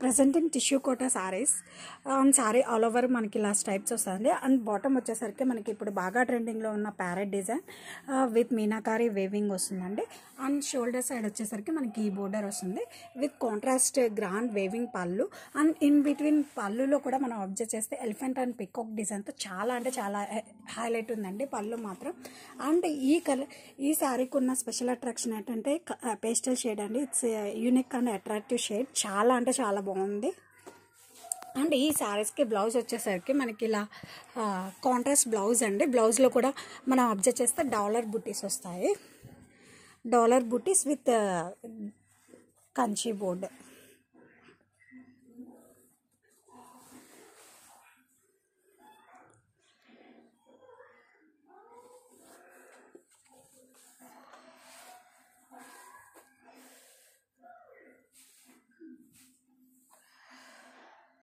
Presenting tissue Kota saris and sari all over మనకి ఇలా స్టైప్స్ వస్తుంది. అండ్ బాటమ్ వచ్చేసరికి మనకి ఇప్పుడు బాగా ట్రెండింగ్లో ఉన్న parrot design with meenakari weaving వస్తుందండి. అండ్ షోల్డర్ సైడ్ వచ్చేసరికి మనకి ఈ బోర్డర్ వస్తుంది విత్ కాంట్రాస్ట్ గ్రాండ్ వేవింగ్ పళ్ళు. అండ్ ఇన్ బిట్వీన్ పళ్ళులో కూడా మనం అబ్జర్వ్ చేస్తే ఎలిఫెంట్ అండ్ పికాక్ డిజైన్తో చాలా అంటే చాలా హైలైట్ ఉందండి పళ్ళు మాత్రం. అండ్ ఈ శారీకి ఉన్న స్పెషల్ అట్రాక్షన్ ఏంటంటే పేస్టల్ షేడ్ అండి. It's unique and attractive shade, చాలా అంటే చాలా బాగుంది. అండ్ ఈ శారీస్కి బ్లౌజ్ వచ్చేసరికి మనకి ఇలా కాంట్రాస్ట్ బ్లౌజ్ అండి. బ్లౌజ్లో కూడా మనం అబ్జర్వ్ చేస్తే డాలర్ బుటీస్ వస్తాయి, dollar buttis with Kanchi board.